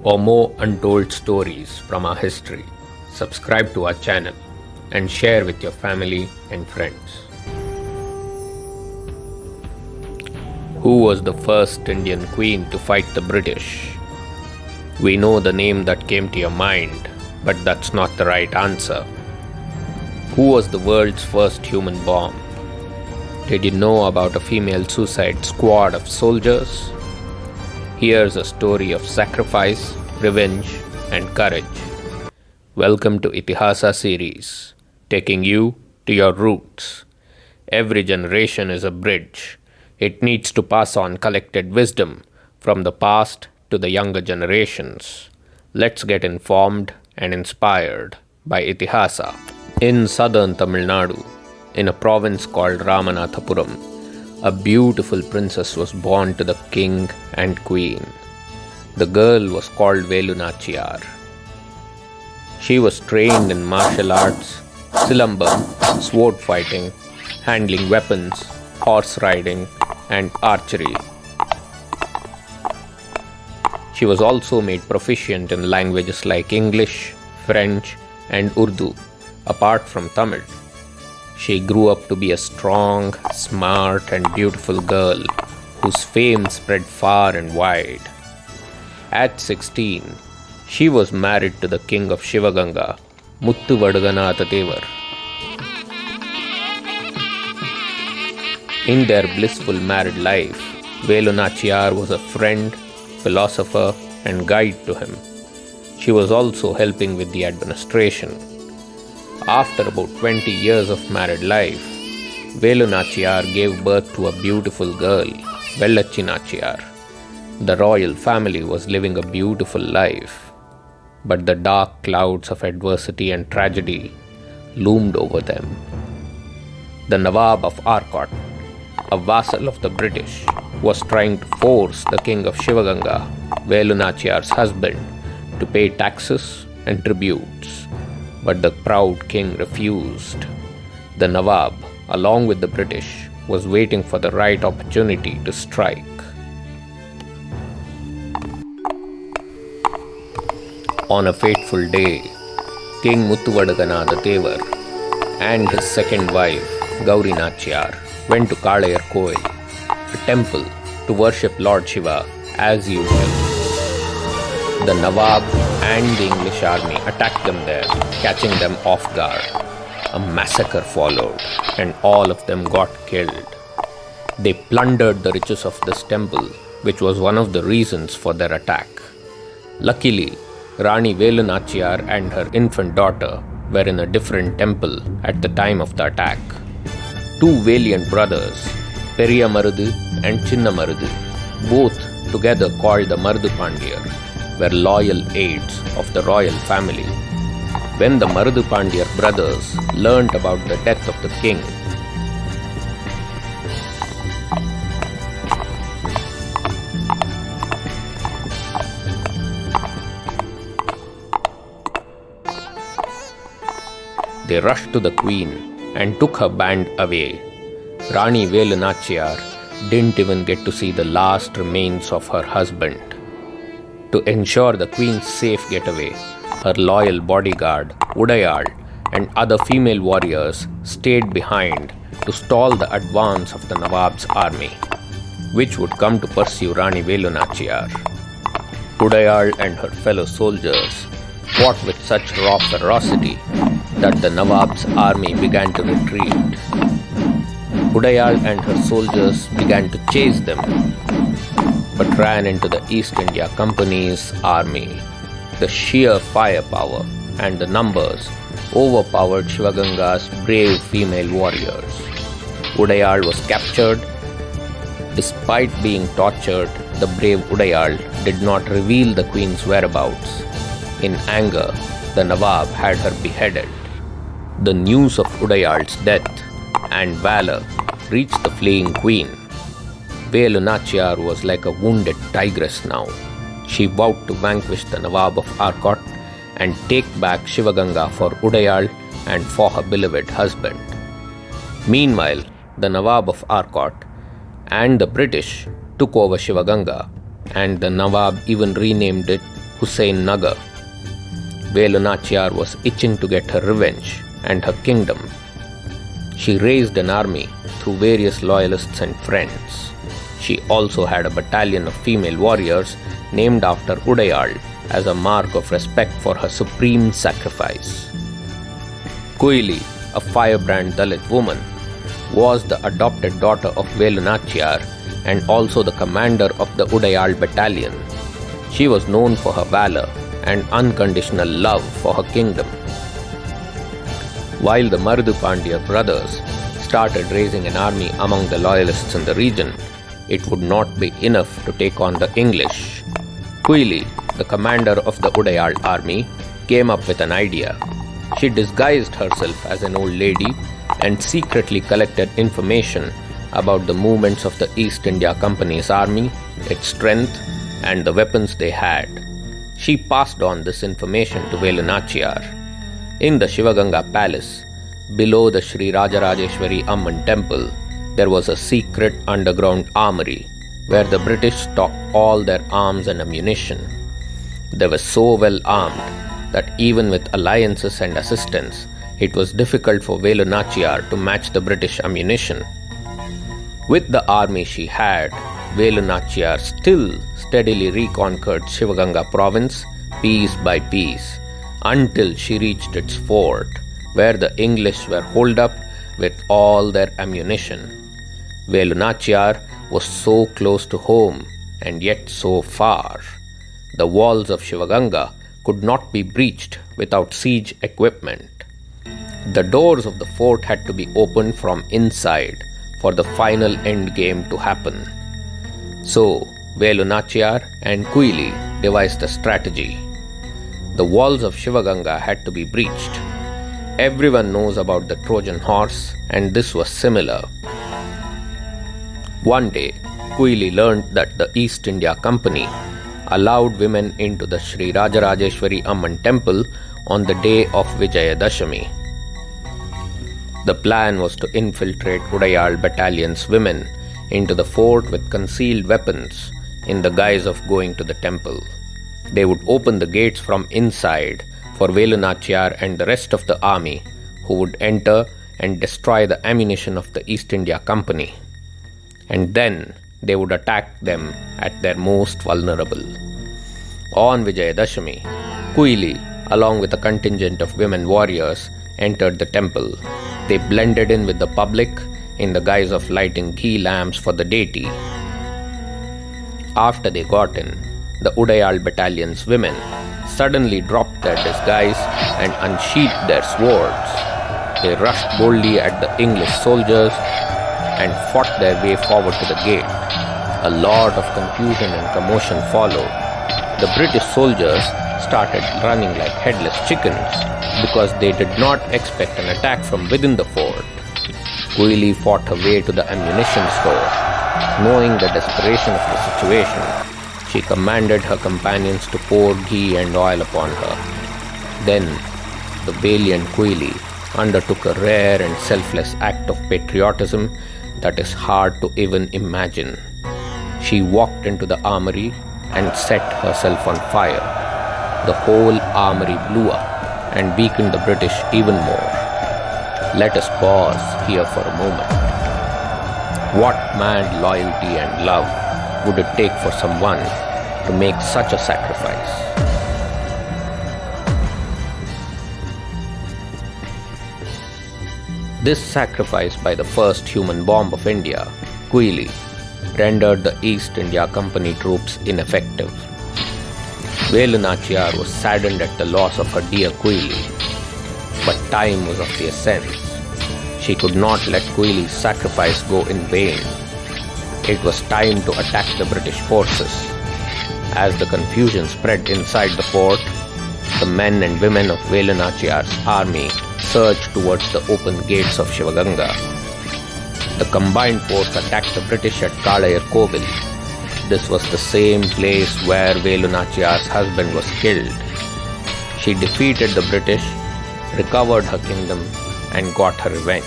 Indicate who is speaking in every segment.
Speaker 1: or more untold stories from our history, subscribe to our channel and share with your family and friends. Who was the first Indian queen to fight the British? We know the name that came to your mind, but that's not the right answer. Who was the world's first human bomb? Did you know about a female suicide squad of soldiers? Here's a story of sacrifice, revenge, and courage. Welcome to Itihasa Series, taking you to your roots. Every generation is a bridge. It needs to pass on collected wisdom from the past to the younger generations. Let's get informed and inspired by Itihasa. In southern Tamil Nadu, in a province called Ramanathapuram, a beautiful princess was born to the king and queen. The girl was called Velu Nachiyar. She was trained in martial arts, silambam, sword fighting, handling weapons, horse riding, and archery. She was also made proficient in languages like English, French, and Urdu, apart from Tamil. She grew up to be a strong, smart, and beautiful girl whose fame spread far and wide. At 16, she was married to the king of Sivagangai, Muthuvaduganatha. In their blissful married life, Velu Nachiyar was a friend, philosopher, and guide to him. She was also helping with the administration. After about 20 years of married life, Velu Nachiyar gave birth to a beautiful girl, Velu Nachiyar. The royal family was living a beautiful life, but the dark clouds of adversity and tragedy loomed over them. The Nawab of Arcot, a vassal of the British, was trying to force the king of Sivagangai, Velu Nachiyar's husband, to pay taxes and tributes. But the proud king refused. The Nawab, along with the British, was waiting for the right opportunity to strike. On a fateful day, King Muthuvaduganatha and his second wife, Gauri Nachiyar, went to Kalayar Koil, a temple, to worship Lord Shiva as usual. The Nawab and the English army attacked them there, catching them off guard. A massacre followed, and all of them got killed. They plundered the riches of this temple, which was one of the reasons for their attack. Luckily, Rani Velu Nachiyar and her infant daughter were in a different temple at the time of the attack. Two valiant brothers, Periya Marudu and Chinna Marudu, both together called the Marudu Pandiyar, were loyal aides of the royal family. When the Marudu Pandiyar brothers learnt about the death of the king, they rushed to the queen and took her band away. Rani Velu Nachiyar didn't even get to see the last remains of her husband. To ensure the queen's safe getaway, her loyal bodyguard, Udaiyal, and other female warriors stayed behind to stall the advance of the Nawab's army, which would come to pursue Rani Velu Nachiyar. Udaiyal and her fellow soldiers fought with such raw ferocity that the Nawab's army began to retreat. Udaiyal and her soldiers began to chase them, but ran into the East India Company's army. The sheer firepower and the numbers overpowered Sivagangai's brave female warriors. Udaiyal was captured. Despite being tortured, the brave Udaiyal did not reveal the queen's whereabouts. In anger, the Nawab had her beheaded. The news of Udaiyal's death and valor reached the fleeing queen. Velu Nachiyar was like a wounded tigress now. She vowed to vanquish the Nawab of Arcot and take back Sivagangai for Udaiyal and for her beloved husband. Meanwhile, the Nawab of Arcot and the British took over Sivagangai, and the Nawab even renamed it Hussain Nagar. Velu Nachiyar was itching to get her revenge and her kingdom. She raised an army through various loyalists and friends. She also had a battalion of female warriors named after Udaiyal as a mark of respect for her supreme sacrifice. Kuyili, a firebrand Dalit woman, was the adopted daughter of Velu Nachiyar and also the commander of the Udaiyal battalion. She was known for her valor and unconditional love for her kingdom. While the Marudu Pandya brothers started raising an army among the loyalists in the region, it would not be enough to take on the English. Kuyili, the commander of the Udaiyal army, came up with an idea. She disguised herself as an old lady and secretly collected information about the movements of the East India Company's army, its strength, and the weapons they had. She passed on this information to Velu Nachiyar. In the Sivaganga palace, below the Sri Rajarajeshwari Amman temple, there was a secret underground armory where the British stocked all their arms and ammunition. They were so well armed that even with alliances and assistance, it was difficult for Velu Nachiyar to match the British ammunition. With the army she had, Velu Nachiyar still steadily reconquered Sivaganga province piece by piece until she reached its fort, where the English were holed up with all their ammunition. Velu Nachiyar was so close to home and yet so far. The walls of Sivaganga could not be breached without siege equipment. The doors of the fort had to be opened from inside for the final end game to happen. So, Velu Nachiyar and Kuyili devised a strategy. The walls of Sivaganga had to be breached. Everyone knows about the Trojan horse, and this was similar. One day, Kuyili learned that the East India Company allowed women into the Sri Rajarajeshwari Amman temple on the day of Vijayadashami. The plan was to infiltrate Udaiyal battalion's women into the fort with concealed weapons in the guise of going to the temple. They would open the gates from inside for Velu Nachiyar and the rest of the army, who would enter and destroy the ammunition of the East India Company. And then they would attack them at their most vulnerable. On Vijayadashami, Kuyili, along with a contingent of women warriors, entered the temple. They blended in with the public in the guise of lighting ghee lamps for the deity. After they got in, the Udaiyal battalion's women suddenly dropped their disguise and unsheathed their swords. They rushed boldly at the English soldiers and fought their way forward to the gate. A lot of confusion and commotion followed. The British soldiers started running like headless chickens because they did not expect an attack from within the fort. Kuyili fought her way to the ammunition store. Knowing the desperation of the situation, she commanded her companions to pour ghee and oil upon her. Then, the valiant Kuyili undertook a rare and selfless act of patriotism that is hard to even imagine. She walked into the armory and set herself on fire. The whole armory blew up and weakened the British even more. Let us pause here for a moment. What mad loyalty and love would it take for someone to make such a sacrifice? This sacrifice by the first human bomb of India, Kuyili, rendered the East India Company troops ineffective. Velu Nachiyar was saddened at the loss of her dear Kuyili, but time was of the essence. She could not let Kuyili's sacrifice go in vain. It was time to attack the British forces. As the confusion spread inside the fort, the men and women of Velu Nachiyar's army surged towards the open gates of Sivaganga. The combined force attacked the British at Kalayar Kovil. This was the same place where Velu Nachiyar's husband was killed. She defeated the British, recovered her kingdom, and got her revenge.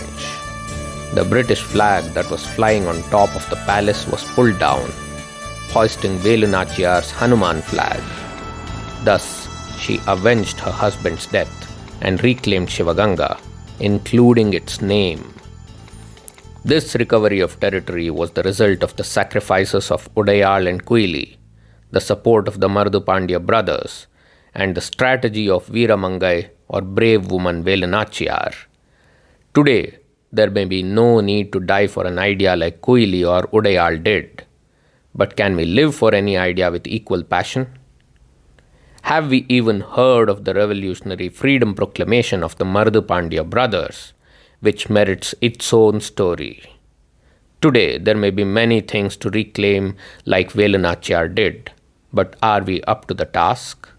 Speaker 1: The British flag that was flying on top of the palace was pulled down, hoisting Velu Nachiyar's Hanuman flag. Thus, she avenged her husband's death and reclaimed Sivaganga, including its name. This recovery of territory was the result of the sacrifices of Udaiyal and Kuyili, the support of the Mardu Pandya brothers, and the strategy of Veeramangai or brave woman Velu Nachiyar. Today, there may be no need to die for an idea like Kuyili or Udaiyal did. But can we live for any idea with equal passion? Have we even heard of the revolutionary freedom proclamation of the Mardu Pandya brothers, which merits its own story? Today, there may be many things to reclaim like Velu Nachiyar did, but are we up to the task?